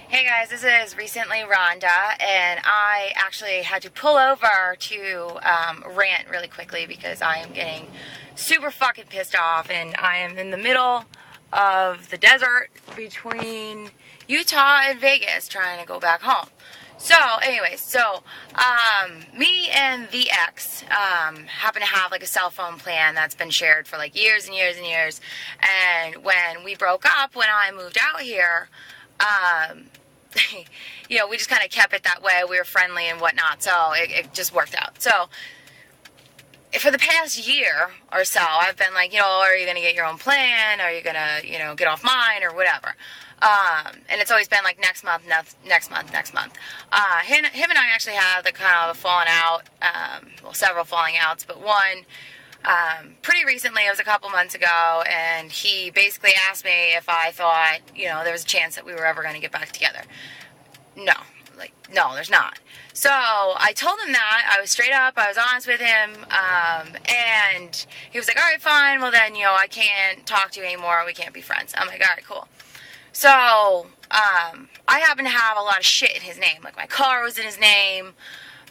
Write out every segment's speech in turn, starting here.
Hey guys, this is recently Rhonda, and I actually had to pull over to rant really quickly because I am getting super fucking pissed off, and I am in the middle of the desert between Utah and Vegas trying to go back home. So, anyways, me and the ex happen to have like a cell phone plan that's been shared for like years and years and years, and when we broke up, when I moved out here, we just kind of kept it that way. We were friendly and whatnot, so it just worked out. So for the past year or so, I've been like, are you going to get your own plan? Are you going to, get off mine or whatever? And it's always been like next month. Him and I actually had the kind of a falling out, several falling outs, but one pretty recently. It was a couple months ago, and he basically asked me if I thought, there was a chance that we were ever going to get back together. No, there's not. So I told him that. I was straight up. I was honest with him, and he was like, all right, fine. Well, then, I can't talk to you anymore. We can't be friends. I'm like, all right, cool. So I happen to have a lot of shit in his name. Like, my car was in his name.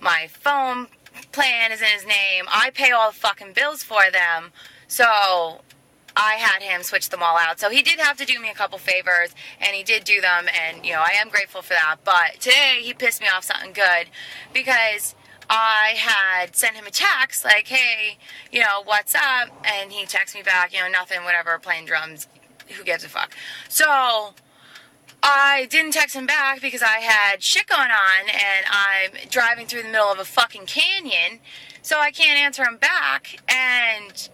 My phone plan is in his name. I pay all the fucking bills for them. So I had him switch them all out. So he did have to do me a couple favors, and he did do them, and, I am grateful for that. But today he pissed me off something good because I had sent him a text like, hey, what's up? And he texted me back, nothing, whatever, playing drums, who gives a fuck. So I didn't text him back because I had shit going on, and I'm driving through the middle of a fucking canyon, so I can't answer him back. And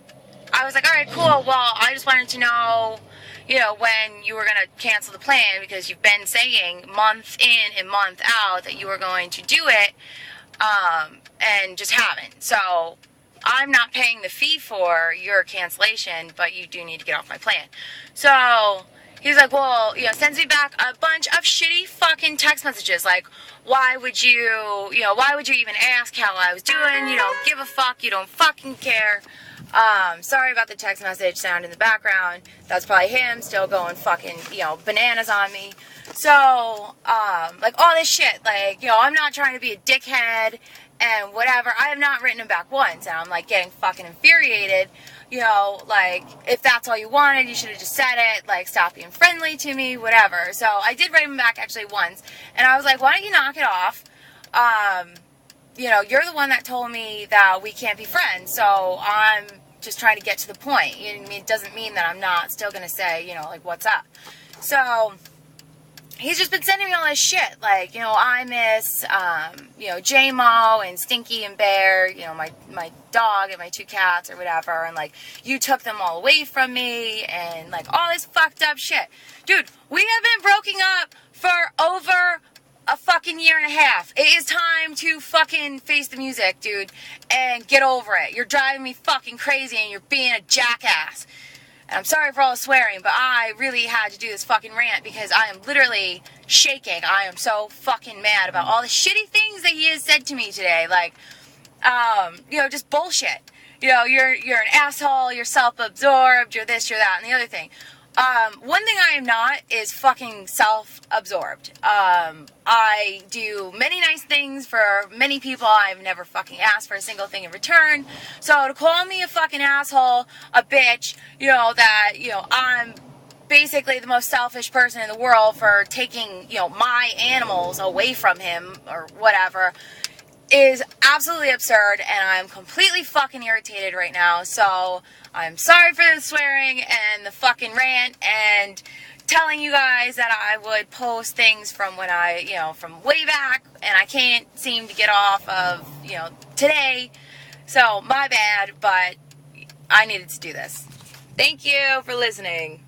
I was like, all right, cool. Well, I just wanted to know, when you were going to cancel the plan, because you've been saying month in and month out that you were going to do it, and just haven't. So I'm not paying the fee for your cancellation, but you do need to get off my plan. So he's like, well, sends me back a bunch of shitty fucking text messages. Like, why would you even ask how I was doing? You don't give a fuck. You don't fucking care. Sorry about the text message sound in the background. That's probably him still going fucking, bananas on me. So, like, all this shit. Like, I'm not trying to be a dickhead and whatever. I have not written him back once, and I'm, like, getting fucking infuriated. Like, if that's all you wanted, you should have just said it. Like, stop being friendly to me, whatever. So I did write him back actually once, and I was like, why don't you knock it off? You're the one that told me that we can't be friends, so I'm just trying to get to the point. It doesn't mean that I'm not still going to say, like, what's up? So he's just been sending me all this shit, like, I miss, J-Mo and Stinky and Bear, my dog and my 2 cats or whatever, and, like, you took them all away from me, and, like, all this fucked up shit. Dude, we have been broken up for over a fucking year and a half. It is time to fucking face the music, dude, and get over it. You're driving me fucking crazy, and you're being a jackass. And I'm sorry for all the swearing, but I really had to do this fucking rant because I am literally shaking. I am so fucking mad about all the shitty things that he has said to me today. Like, just bullshit. You're an asshole, you're self-absorbed, you're this, you're that, and the other thing. One thing I am not is fucking self-absorbed. I do many nice things for many people. I've never fucking asked for a single thing in return. So to call me a fucking asshole, a bitch, I'm basically the most selfish person in the world for taking, my animals away from him or whatever, is absolutely absurd, and I'm completely fucking irritated right now. So I'm sorry for the swearing and the fucking rant and telling you guys that I would post things from when from way back, and I can't seem to get off of, today. So my bad, but I needed to do this. Thank you for listening.